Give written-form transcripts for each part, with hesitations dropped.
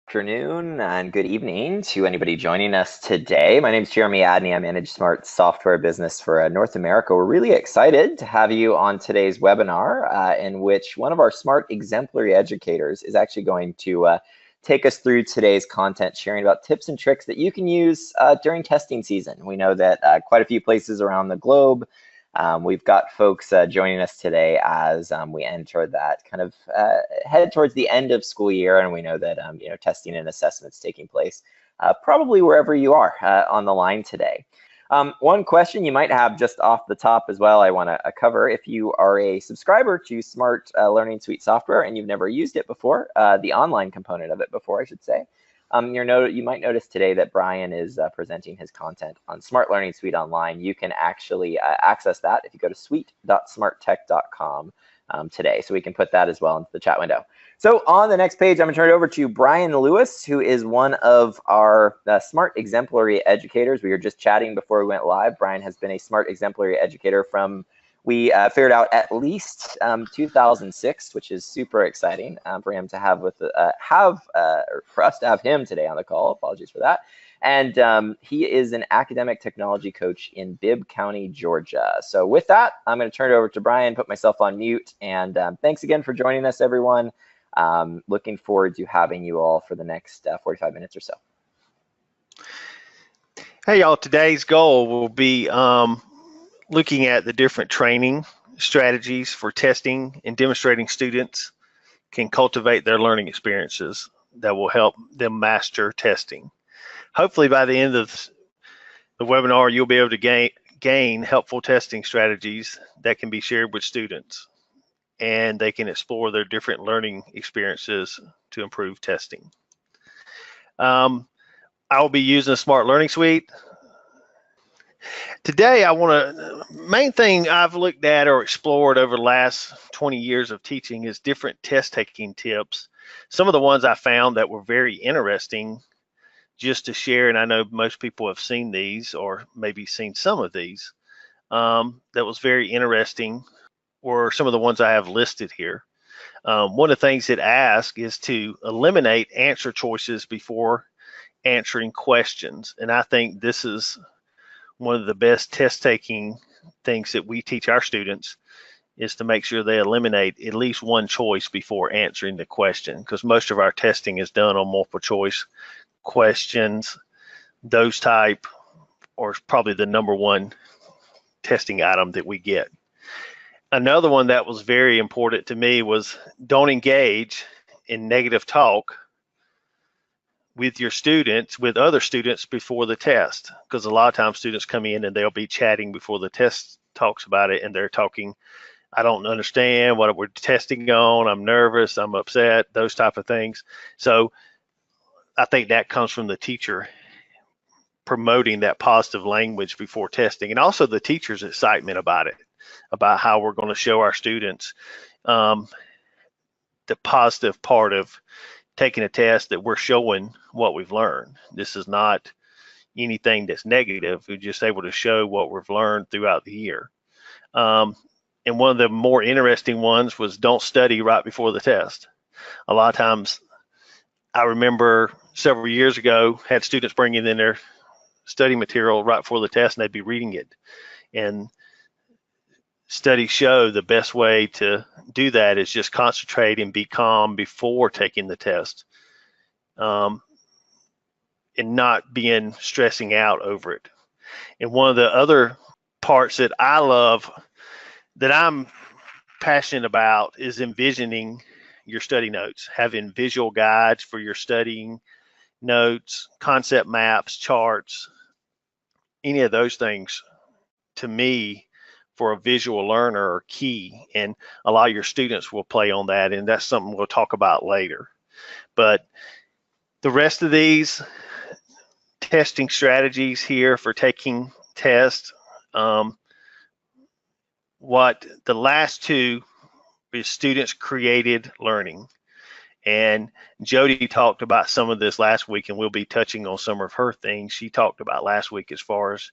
Afternoon and good evening to anybody joining us today. My name is Jeremy Adney. I manage Smart Software Business for North America. We're really excited to have you on today's webinar in which one of our Smart Exemplary Educators is actually going to take us through today's content, sharing about tips and tricks that you can use during testing season. We know that quite a few places around the globe we've got folks joining us today as we enter that kind of head towards the end of school year, and we know that testing and assessments taking place probably wherever you are on the line today. One question you might have just off the top as well I want to cover: if you are a subscriber to Smart Learning Suite software and you've never used it before, the online component of it before, I should say, you might notice today that Brian is presenting his content on Smart Learning Suite Online. You can actually access that if you go to suite.smarttech.com today. So we can put that as well into the chat window. So on the next page, I'm going to turn it over to Brian Lewis, who is one of our Smart Exemplary Educators. We were just chatting before we went live. Brian has been a Smart Exemplary Educator from, we figured out, at least 2006, which is super exciting for him to have for us to have him today on the call. Apologies for that. And he is an academic technology coach in Bibb County, Georgia. So with that, I'm going to turn it over to Brian, put myself on mute, and thanks again for joining us, everyone. Looking forward to having you all for the next 45 minutes or so. Hey, y'all. Today's goal will be looking at the different training strategies for testing and demonstrating students can cultivate their learning experiences that will help them master testing. Hopefully by the end of the webinar, you'll be able to gain helpful testing strategies that can be shared with students, and they can explore their different learning experiences to improve testing. I will be using a Smart Learning Suite. Today, main thing I've looked at or explored over the last 20 years of teaching is different test taking tips. Some of the ones I found that were very interesting just to share, and I know most people have seen these or maybe seen some of these, that was very interesting, were some of the ones I have listed here. One of the things it asks is to eliminate answer choices before answering questions, and I think this is one of the best test taking things that we teach our students, is to make sure they eliminate at least one choice before answering the question, because most of our testing is done on multiple choice questions. Those type are probably the #1 testing item that we get. Another one that was very important to me was don't engage in negative talk with your students, with other students before the test, because a lot of times students come in and they'll be chatting before the test talks about it, and they're talking, I don't understand what we're testing on, I'm nervous, I'm upset, those type of things. So I think that comes from the teacher promoting that positive language before testing, and also the teacher's excitement about it, about how we're going to show our students the positive part of taking a test, that we're showing what we've learned. This is not anything that's negative. We're just able to show what we've learned throughout the year. And one of the more interesting ones was don't study right before the test. A lot of times, I remember several years ago, had students bringing in their study material right before the test, and they'd be reading it. And studies show the best way to do that is just concentrate and be calm before taking the test, and not stressing out over it. And one of the other parts that I love, that I'm passionate about, is envisioning your study notes, having visual guides for your studying notes, concept maps, charts, any of those things, to me, for a visual learner, are key, and a lot of your students will play on that, and that's something we'll talk about later. But the rest of these testing strategies here for taking tests, what the last two is students created learning, and Jody talked about some of this last week, and we'll be touching on some of her things she talked about last week as far as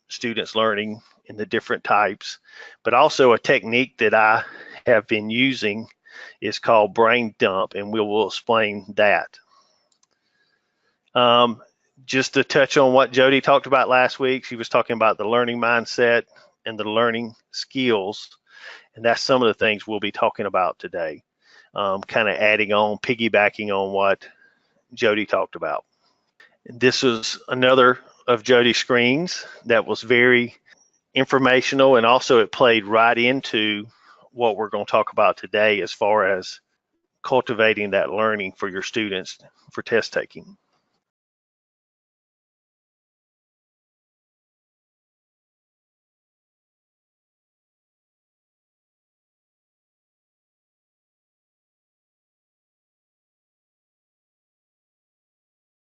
students learning in the different types, but also a technique that I have been using is called brain dump, and we will explain that. Just to touch on what Jody talked about last week, she was talking about the learning mindset and the learning skills, and that's some of the things we'll be talking about today, kind of adding on, piggybacking on what Jody talked about. This is another of Jody's screens that was very informational, and also it played right into what we're going to talk about today as far as cultivating that learning for your students for test taking.